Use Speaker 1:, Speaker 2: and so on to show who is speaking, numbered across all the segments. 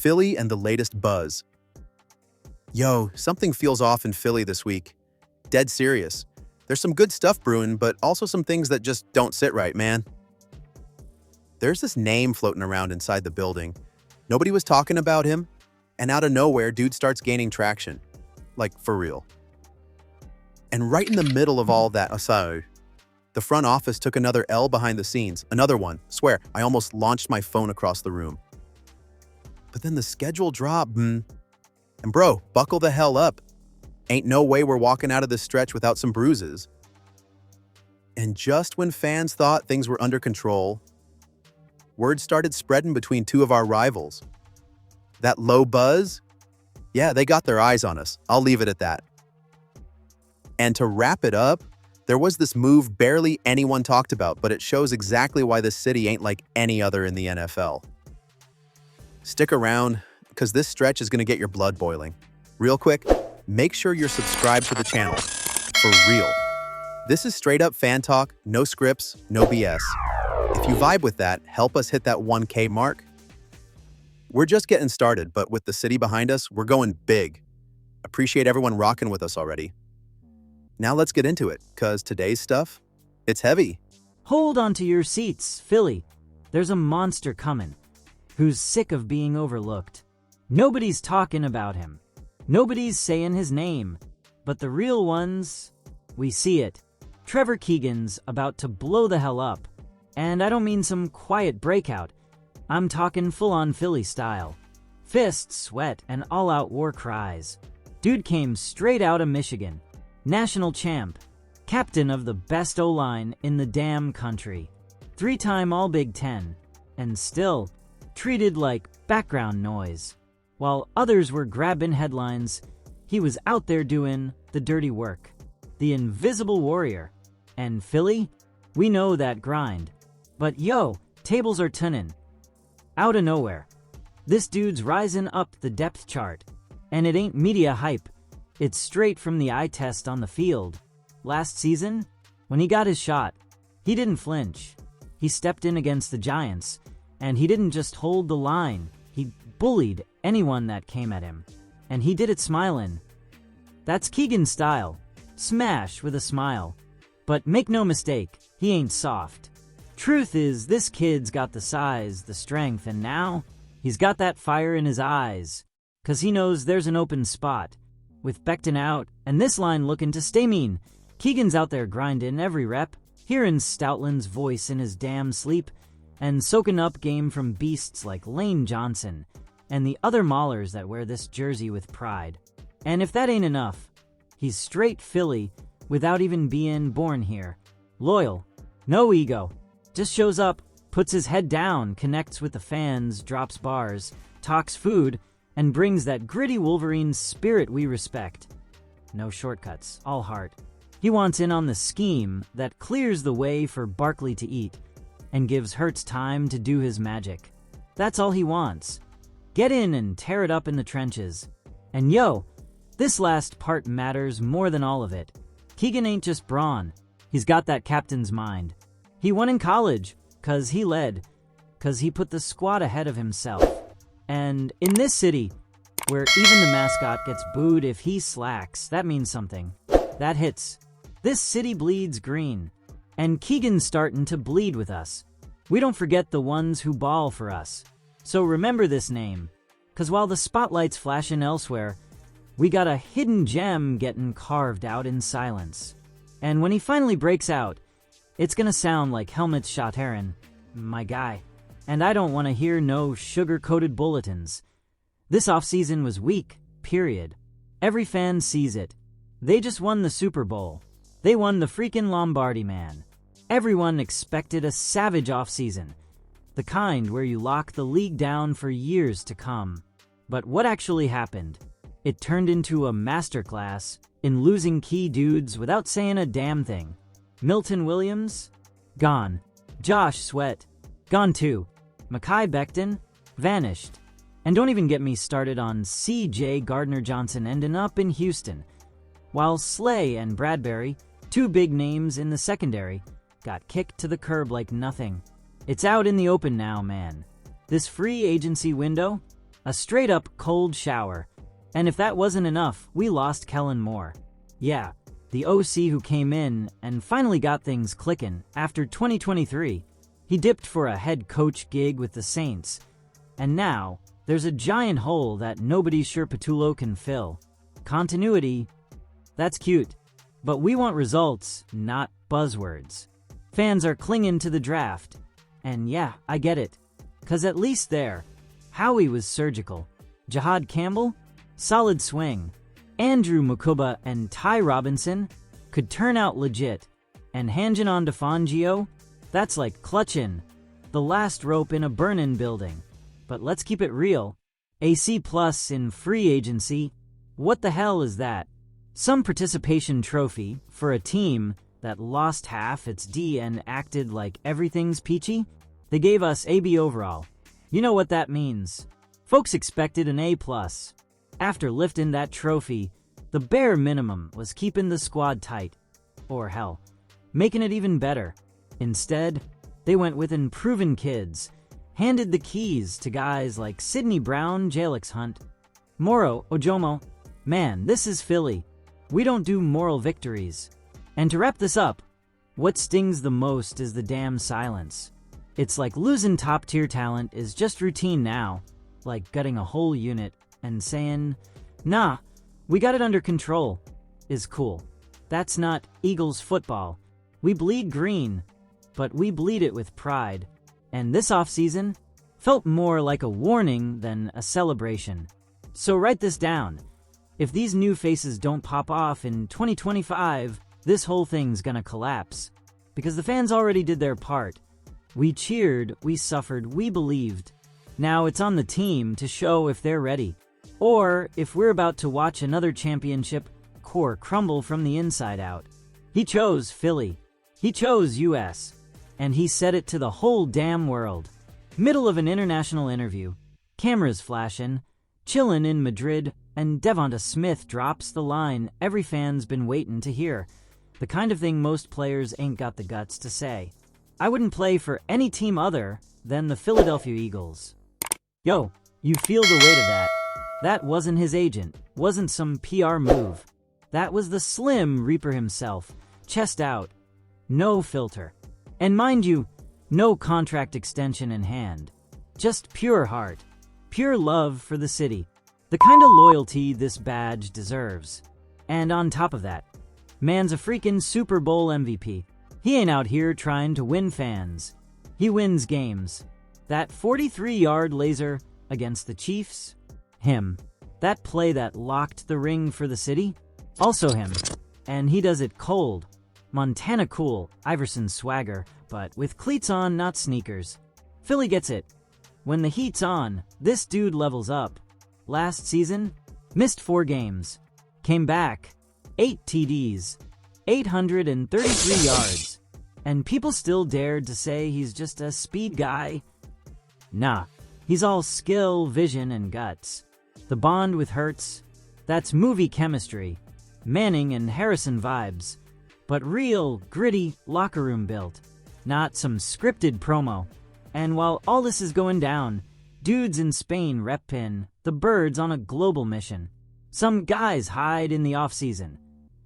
Speaker 1: Philly and the latest buzz. Yo, something feels off in Philly this week. Dead serious. There's some good stuff brewing, but also some things that just don't sit right, man. There's this name floating around inside the building. Nobody was talking about him, and out of nowhere, dude starts gaining traction. Like, for real. And right in the middle of all that aside, the front office took another L behind the scenes. Another one. Swear, I almost launched my phone across the room. But then the schedule dropped, and bro, buckle the hell up. Ain't no way we're walking out of this stretch without some bruises. And just when fans thought things were under control, word started spreading between two of our rivals. That low buzz? Yeah, they got their eyes on us. I'll leave it at that. And to wrap it up, there was this move barely anyone talked about, but it shows exactly why this city ain't like any other in the NFL. Stick around, because this stretch is going to get your blood boiling. Real quick, make sure you're subscribed to the channel. For real. This is straight up fan talk, no scripts, no BS. If you vibe with that, help us hit that 1K mark. We're just getting started, but with the city behind us, we're going big. Appreciate everyone rocking with us already. Now let's get into it, because today's stuff, it's heavy.
Speaker 2: Hold on to your seats, Philly. There's a monster coming, who's sick of being overlooked. Nobody's talking about him. Nobody's saying his name. But the real ones, we see it. Trevor Keegan's about to blow the hell up. And I don't mean some quiet breakout. I'm talking full-on Philly style. Fists, sweat, and all-out war cries. Dude came straight out of Michigan. National champ. Captain of the best O-line in the damn country. 3-time All-Big Ten. And still treated like background noise. While others were grabbing headlines, he was out there doing the dirty work. The invisible warrior. And Philly? We know that grind. But yo, tables are turning. Out of nowhere. This dude's rising up the depth chart. And it ain't media hype. It's straight from the eye test on the field. Last season, when he got his shot, he didn't flinch. He stepped in against the Giants, and he didn't just hold the line. He bullied anyone that came at him. And he did it smiling. That's Keegan's style. Smash with a smile. But make no mistake, he ain't soft. Truth is, this kid's got the size, the strength, and now he's got that fire in his eyes. 'Cause he knows there's an open spot. With Becton out, and this line looking to stay mean, Keegan's out there grinding every rep, hearing Stoutland's voice in his damn sleep, and soaking up game from beasts like Lane Johnson, and the other maulers that wear this jersey with pride. And if that ain't enough, he's straight Philly without even being born here. Loyal, no ego, just shows up, puts his head down, connects with the fans, drops bars, talks food, and brings that gritty Wolverine spirit we respect. No shortcuts, all heart. He wants in on the scheme that clears the way for Barkley to eat and gives Hurts time to do his magic. That's all he wants. Get in and tear it up in the trenches. And yo, this last part matters more than all of it. Keegan ain't just brawn. He's got that captain's mind. He won in college, 'cause he led, 'cause he put the squad ahead of himself. And in this city, where even the mascot gets booed if he slacks, that means something. That hits. This city bleeds green. And Keegan's starting to bleed with us. We don't forget the ones who ball for us. So remember this name. 'Cause while the spotlight's flashing elsewhere, we got a hidden gem getting carved out in silence. And when he finally breaks out, it's gonna sound like helmets shot Heron, my guy. And I don't want to hear no sugar-coated bulletins. This offseason was weak, period. Every fan sees it. They just won the Super Bowl. They won the freaking Lombardi, man. Everyone expected a savage offseason. The kind where you lock the league down for years to come. But what actually happened? It turned into a masterclass in losing key dudes without saying a damn thing. Milton Williams? Gone. Josh Sweat? Gone too. Mekhi Becton? Vanished. And don't even get me started on C.J. Gardner-Johnson ending up in Houston. While Slay and Bradbury, two big names in the secondary, got kicked to the curb like nothing. It's out in the open now, man. This free agency window? A straight-up cold shower. And if that wasn't enough, we lost Kellen Moore. Yeah, the OC who came in and finally got things clicking after 2023. He dipped for a head coach gig with the Saints. And now, there's a giant hole that nobody's sure Patullo can fill. Continuity, that's cute. But we want results, not buzzwords. Fans are clinging to the draft. And yeah, I get it. 'Cause at least there, Howie was surgical. Jahad Campbell, solid swing. Andrew Mukuba and Ty Robinson could turn out legit. And hanging on to Fangio, that's like clutching the last rope in a burnin' building. But let's keep it real. A C+ in free agency, what the hell is that? Some participation trophy for a team that lost half its D and acted like everything's peachy? They gave us AB overall. You know what that means. Folks expected an A+. After lifting that trophy, the bare minimum was keeping the squad tight. Or hell, making it even better. Instead, they went with unproven kids, handed the keys to guys like Sidney Brown, Jalix Hunt, Moro Ojomo. Man, this is Philly. We don't do moral victories. And to wrap this up, what stings the most is the damn silence. It's like losing top-tier talent is just routine now, like gutting a whole unit and saying, nah, we got it under control, is cool. That's not Eagles football. We bleed green, but we bleed it with pride. And this offseason felt more like a warning than a celebration. So write this down. If these new faces don't pop off in 2025, this whole thing's gonna collapse. Because the fans already did their part. We cheered, we suffered, we believed. Now it's on the team to show if they're ready. Or if we're about to watch another championship core crumble from the inside out. He chose Philly. He chose US. And he said it to the whole damn world. Middle of an international interview. Cameras flashing. Chillin' in Madrid. And DeVonta Smith drops the line every fan's been waiting to hear. The kind of thing most players ain't got the guts to say. I wouldn't play for any team other than the Philadelphia Eagles. Yo, you feel the weight of that. That wasn't his agent, wasn't some PR move. That was the Slim Reaper himself, chest out. No filter. And mind you, no contract extension in hand. Just pure heart. Pure love for the city. The kind of loyalty this badge deserves. And on top of that, man's a freaking Super Bowl MVP. He ain't out here trying to win fans. He wins games. That 43-yard laser against the Chiefs? Him. That play that locked the ring for the city? Also him. And he does it cold. Montana cool, Iverson swagger, but with cleats on, not sneakers. Philly gets it. When the heat's on, this dude levels up. Last season, missed 4 games. Came back, 8 TDs, 833 yards. And people still dared to say he's just a speed guy. Nah, he's all skill, vision, and guts. The bond with Hurts, that's movie chemistry. Manning and Harrison vibes. But real, gritty, locker room built. Not some scripted promo. And while all this is going down, dudes in Spain reppin' the birds on a global mission. Some guys hide in the offseason.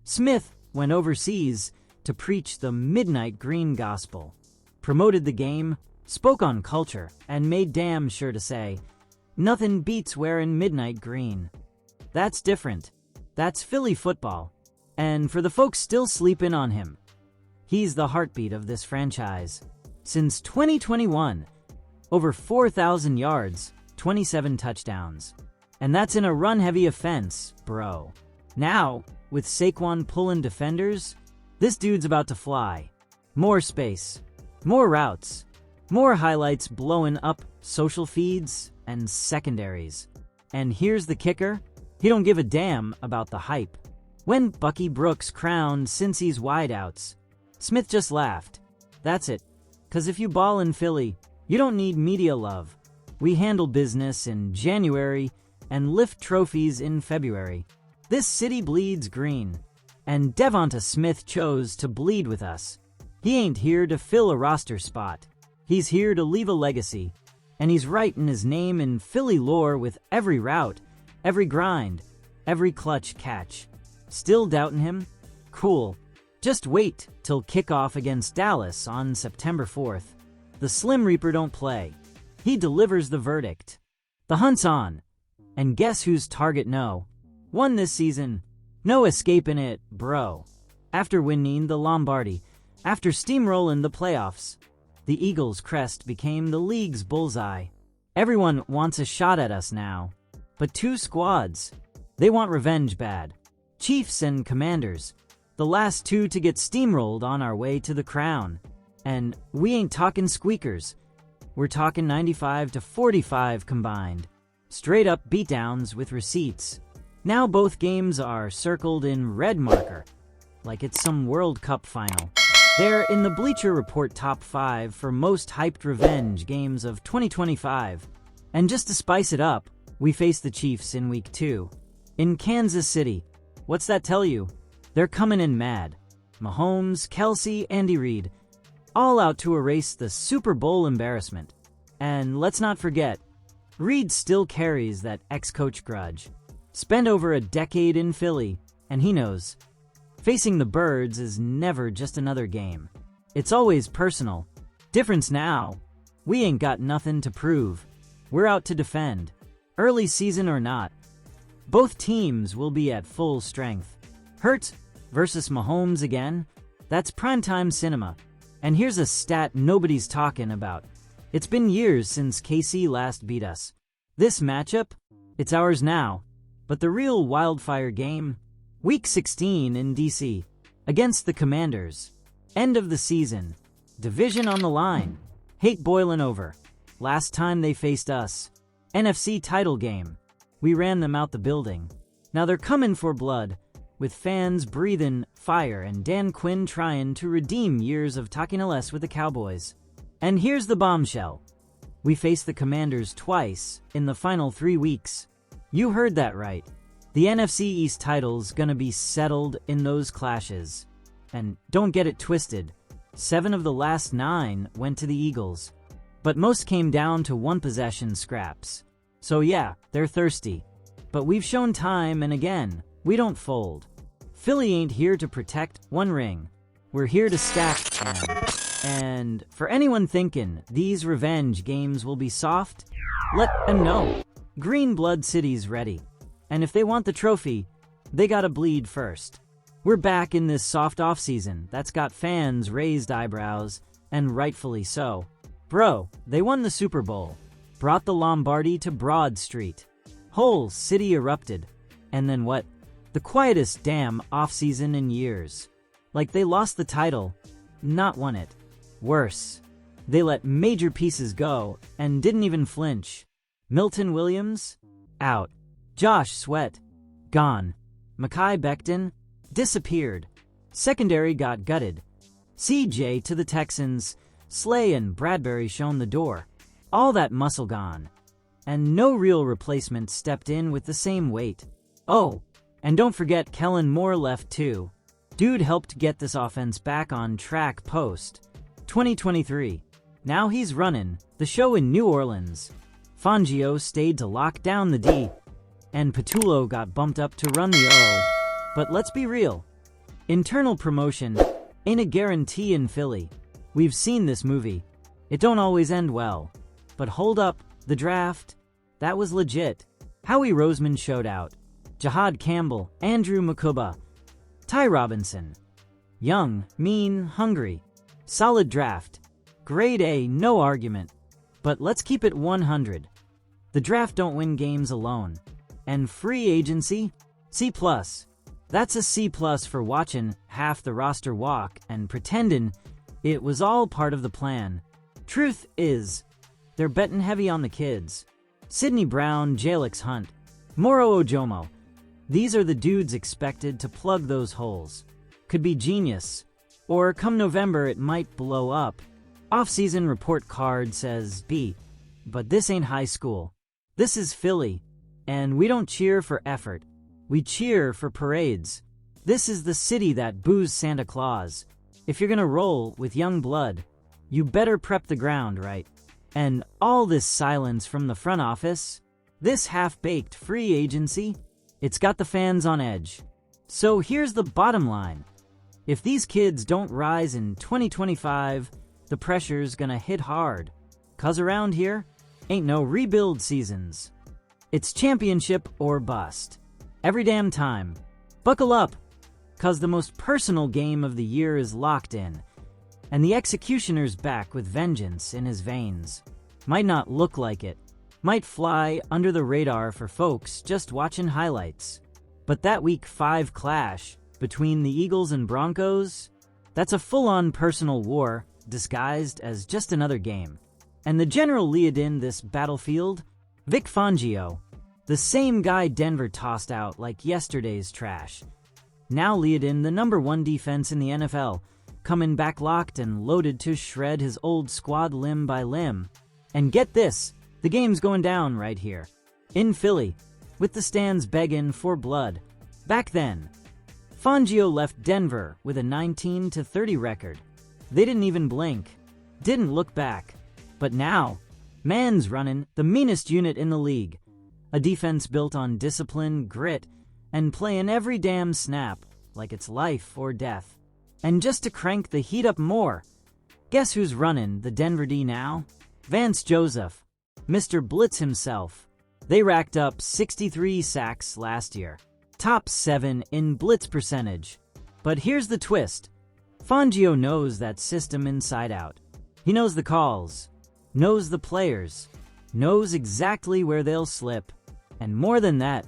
Speaker 2: Smith went overseas to preach the midnight green gospel. Promoted the game, spoke on culture, and made damn sure to say, nothing beats wearing midnight green. That's different. That's Philly football. And for the folks still sleeping on him, he's the heartbeat of this franchise. Since 2021, over 4,000 yards, 27 touchdowns. And that's in a run-heavy offense, bro. Now, with Saquon pulling defenders, this dude's about to fly. More space, more routes, more highlights blowing up social feeds and secondaries. And here's the kicker, he don't give a damn about the hype. When Bucky Brooks crowned Cincy's wideouts, Smith just laughed. That's it. 'Cause if you ball in Philly, you don't need media love. We handle business in January and lift trophies in February. This city bleeds green. And DeVonta Smith chose to bleed with us. He ain't here to fill a roster spot. He's here to leave a legacy. And he's writing his name in Philly lore with every route, every grind, every clutch catch. Still doubting him? Cool. Just wait till kickoff against Dallas on September 4th. The Slim Reaper don't play. He delivers the verdict. The hunt's on. And guess who's target no? Won this season. No escaping it, bro. After winning the Lombardi, after steamrolling the playoffs, the Eagles' crest became the league's bullseye. Everyone wants a shot at us now. But two squads. They want revenge bad. Chiefs and Commanders. The last two to get steamrolled on our way to the crown. And we ain't talking squeakers. We're talking 95-45 combined. Straight up beatdowns with receipts. Now both games are circled in red marker, like it's some World Cup final. They're in the Bleacher Report top 5 for most hyped revenge games of 2025. And just to spice it up, we face the Chiefs in Week 2. In Kansas City. What's that tell you? They're coming in mad. Mahomes, Kelsey, Andy Reid, all out to erase the Super Bowl embarrassment. And let's not forget, Reid still carries that ex-coach grudge. Spent over a decade in Philly, and he knows. Facing the Birds is never just another game. It's always personal. Difference now. We ain't got nothing to prove. We're out to defend. Early season or not. Both teams will be at full strength. Hurts versus Mahomes again? That's primetime cinema. And here's a stat nobody's talking about. It's been years since KC last beat us. This matchup? It's ours now. But the real wildfire game? Week 16 in DC. Against the Commanders. End of the season. Division on the line. Hate boiling over. Last time they faced us. NFC title game. We ran them out the building. Now they're coming for blood. With fans breathing fire and Dan Quinn trying to redeem years of talking less with the Cowboys. And here's the bombshell. We face the Commanders twice in the final 3 weeks. You heard that right. The NFC East title's gonna be settled in those clashes. And don't get it twisted. 7 of the last 9 went to the Eagles. But most came down to one-possession scraps. So yeah, they're thirsty. But we've shown time and again, we don't fold. Philly ain't here to protect one ring. We're here to stack them. And for anyone thinking these revenge games will be soft, let them know. Green Blood City's ready. And if they want the trophy, they gotta bleed first. We're back in this soft offseason that's got fans raised eyebrows, and rightfully so. Bro, they won the Super Bowl. Brought the Lombardi to Broad Street. Whole city erupted. And then what? The quietest damn offseason in years. Like they lost the title, not won it. Worse, they let major pieces go and didn't even flinch. Milton Williams? Out. Josh Sweat? Gone. Mekhi Becton? Disappeared. Secondary got gutted. CJ to the Texans. Slay and Bradbury shown the door. All that muscle gone. And no real replacement stepped in with the same weight. Oh, and don't forget Kellen Moore left too. Dude helped get this offense back on track post 2023. Now he's running the show in New Orleans. Fangio stayed to lock down the D, and Patullo got bumped up to run the O. But let's be real. Internal promotion ain't a guarantee in Philly. We've seen this movie. It don't always end well. But hold up, the draft, that was legit. Howie Roseman showed out. Jahad Campbell, Andrew Makuba, Ty Robinson. Young, mean, hungry. Solid draft. Grade A, no argument. But let's keep it 100. The draft don't win games alone. And free agency? C+. That's a C+ for watching half the roster walk and pretending it was all part of the plan. Truth is, they're betting heavy on the kids. Sidney Brown, Jalix Hunt, Moro Ojomo. These are the dudes expected to plug those holes. Could be genius. Or come November it might blow up. Offseason report card says B. But this ain't high school. This is Philly. And we don't cheer for effort. We cheer for parades. This is the city that boos Santa Claus. If you're gonna roll with young blood, you better prep the ground right. And all this silence from the front office, this half-baked free agency, it's got the fans on edge. So here's the bottom line. If these kids don't rise in 2025, the pressure's gonna hit hard. 'Cause around here, ain't no rebuild seasons. It's championship or bust. Every damn time. Buckle up, 'cause the most personal game of the year is locked in. And the executioner's back with vengeance in his veins. Might not look like it. Might fly under the radar for folks just watching highlights. But that Week 5 clash between the Eagles and Broncos, that's a full-on personal war disguised as just another game. And the general lead in this battlefield, Vic Fangio, the same guy Denver tossed out like yesterday's trash, now lead in the #1 defense in the NFL, coming back locked and loaded to shred his old squad limb by limb. And get this, the game's going down right here, in Philly, with the stands begging for blood. Back then, Fangio left Denver with a 19-30 record. They didn't even blink, didn't look back. But now, man's running the meanest unit in the league. A defense built on discipline, grit, and playing every damn snap like it's life or death. And just to crank the heat up more, guess who's running the Denver D now? Vance Joseph, Mr. Blitz himself. They racked up 63 sacks last year, top 7 in blitz percentage. But here's the twist. Fangio knows that system inside out. He knows the calls, knows the players, knows exactly where they'll slip. And more than that,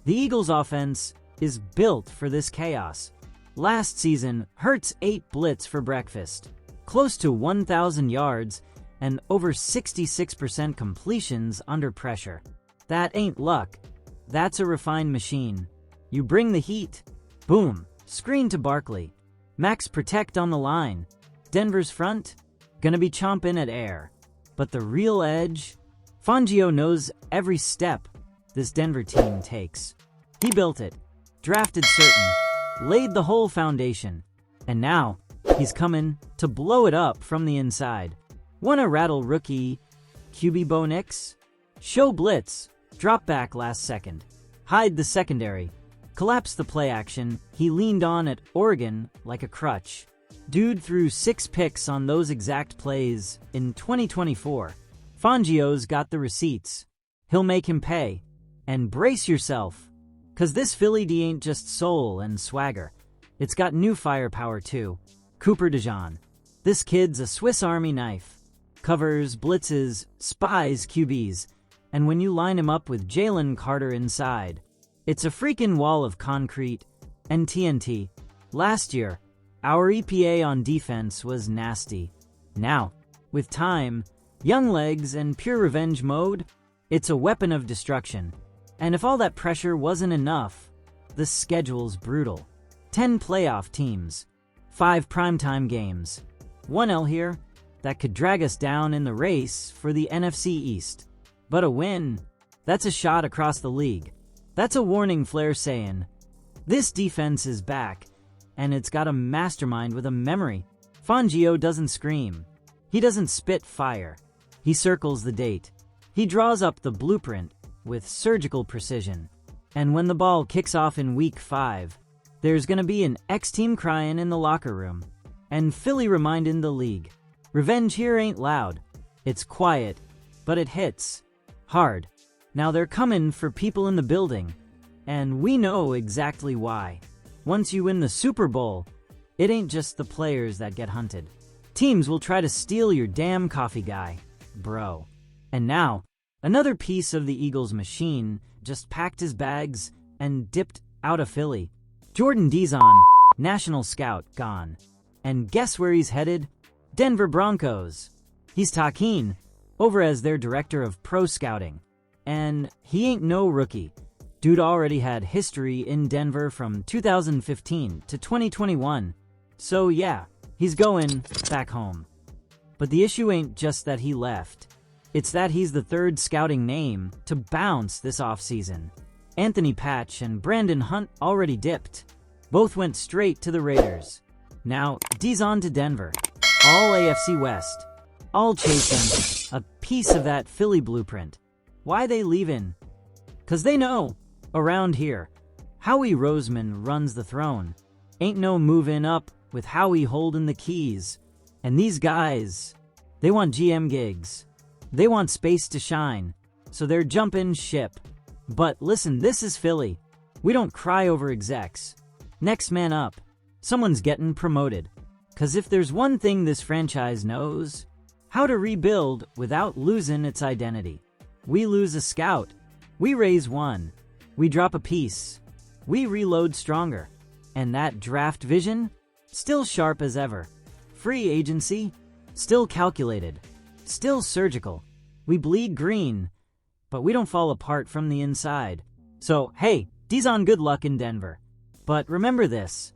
Speaker 2: the Eagles' offense is built for this chaos. Last season, Hurts ate blitz for breakfast, close to 1,000 yards and over 66% completions under pressure. That ain't luck. That's a refined machine. You bring the heat. Boom. Screen to Barkley. Max protect on the line. Denver's front? Gonna be chomping at air. But the real edge? Fangio knows every step this Denver team takes. He built it. Drafted certain. Laid the whole foundation. And now, he's coming to blow it up from the inside. Wanna rattle rookie QB Bo Nix? Show blitz. Drop back last second. Hide the secondary. Collapse the play action he leaned on at Oregon like a crutch. Dude threw 6 picks on those exact plays in 2024. Fangio's got the receipts. He'll make him pay. And brace yourself. 'Cause this Philly D ain't just soul and swagger. It's got new firepower too. Cooper DeJean. This kid's a Swiss Army knife. Covers, blitzes, spies QBs. And when you line him up with Jalen Carter inside, it's a freaking wall of concrete and TNT. Last year, our EPA on defense was nasty. Now, with time, young legs, and pure revenge mode, it's a weapon of destruction. And if all that pressure wasn't enough, the schedule's brutal. 10 playoff teams, 5 primetime games, 1 L here that could drag us down in the race for the NFC East. But a win, that's a shot across the league. That's a warning flare saying, this defense is back, and it's got a mastermind with a memory. Fangio doesn't scream. He doesn't spit fire. He circles the date. He draws up the blueprint with surgical precision. And when the ball kicks off in Week 5, there's gonna be an X-team crying in the locker room. And Philly reminding the league, revenge here ain't loud. It's quiet, but it hits. Hard. Now they're coming for people in the building. And we know exactly why. Once you win the Super Bowl, it ain't just the players that get hunted. Teams will try to steal your damn coffee guy, bro. And now, another piece of the Eagles' machine just packed his bags and dipped out of Philly. Jordan Dizon, national scout, gone. And guess where he's headed? Denver Broncos. He's Taquin, over as their director of pro scouting. And he ain't no rookie. Dude already had history in Denver from 2015 to 2021. So yeah, he's going back home. But the issue ain't just that he left. It's that he's the third scouting name to bounce this offseason. Anthony Patch and Brandon Hunt already dipped. Both went straight to the Raiders. Now, D's on to Denver. All AFC West. All chasing a piece of that Philly blueprint. Why they leavin'? 'Cause they know, around here, Howie Roseman runs the throne. Ain't no movin' up with Howie holding the keys. And these guys, they want GM gigs. They want space to shine, so they're jumping ship. But listen, this is Philly. We don't cry over execs. Next man up. Someone's getting promoted. 'Cause if there's one thing this franchise knows, how to rebuild without losing its identity. We lose a scout. We raise one. We drop a piece. We reload stronger. And that draft vision? Still sharp as ever. Free agency? Still calculated. Still surgical. We bleed green, but we don't fall apart from the inside. So, hey, Dizon, good luck in Denver. But remember this.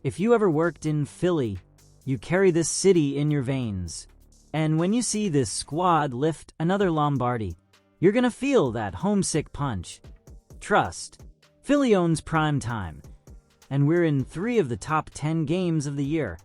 Speaker 2: If you ever worked in Philly, you carry this city in your veins. And when you see this squad lift another Lombardi, you're gonna feel that homesick punch. Trust. Philly owns prime time. And we're in 3 of the top 10 games of the year,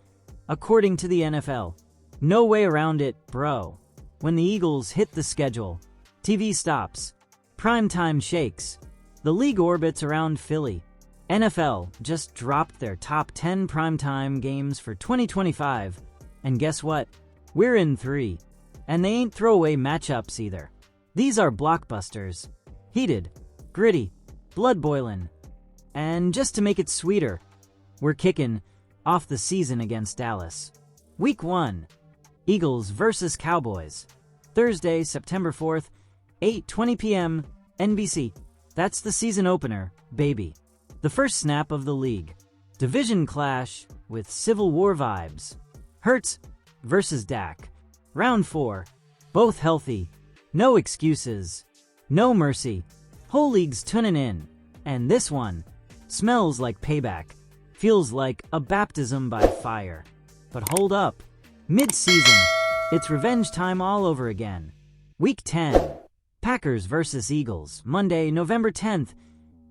Speaker 2: according to the NFL. No way around it, bro. When the Eagles hit the schedule, TV stops. Primetime shakes. The league orbits around Philly. NFL just dropped their top 10 primetime games for 2025. And guess what? We're in 3. And they ain't throwaway matchups either. These are blockbusters. Heated. Gritty. Blood boiling. And just to make it sweeter, we're kicking off the season against Dallas. Week 1, Eagles versus Cowboys. Thursday, September 4th, 8:20 p.m., NBC. That's the season opener, baby. The first snap of the league. Division clash with Civil War vibes. Hurts versus Dak. Round 4. Both healthy. No excuses. No mercy. Whole league's tuning in. And this one smells like payback. Feels like a baptism by fire. But hold up. Mid-season, it's revenge time all over again. Week 10. Packers versus Eagles. Monday, November 10th,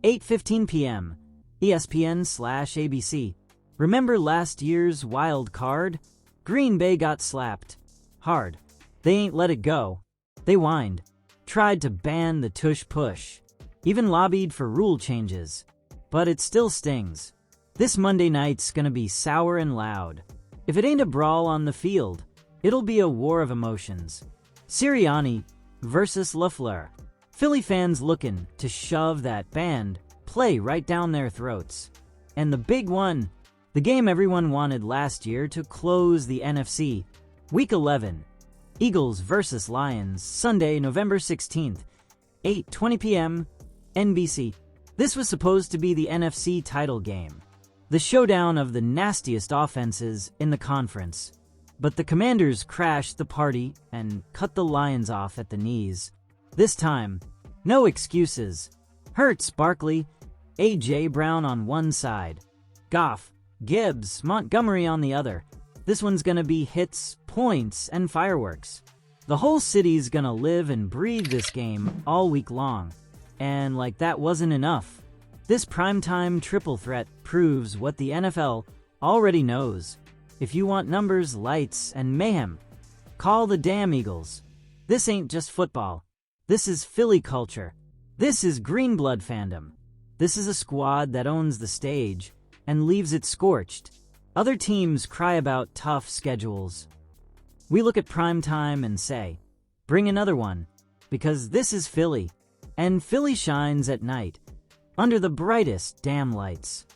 Speaker 2: 8:15 p.m. ESPN/ABC. Remember last year's wild card? Green Bay got slapped. Hard. They ain't let it go. They whined. Tried to ban the tush-push. Even lobbied for rule changes. But it still stings. This Monday night's gonna be sour and loud. If it ain't a brawl on the field, it'll be a war of emotions. Sirianni versus LaFleur. Philly fans looking to shove that band play right down their throats. And the big one, the game everyone wanted last year to close the NFC. Week 11. Eagles versus Lions. Sunday, November 16th, 8:20 p.m. NBC. This was supposed to be the NFC title game. The showdown of the nastiest offenses in the conference. But the Commanders crashed the party and cut the Lions off at the knees. This time, no excuses. Hurts, Barkley, A.J. Brown on one side. Goff, Gibbs, Montgomery on the other. This one's gonna be hits, points, and fireworks. The whole city's gonna live and breathe this game all week long. And like that wasn't enough, this primetime triple threat proves what the NFL already knows. If you want numbers, lights, and mayhem, call the damn Eagles. This ain't just football. This is Philly culture. This is green blood fandom. This is a squad that owns the stage and leaves it scorched. Other teams cry about tough schedules. We look at primetime and say, bring another one, because this is Philly. And Philly shines at night, under the brightest damn lights.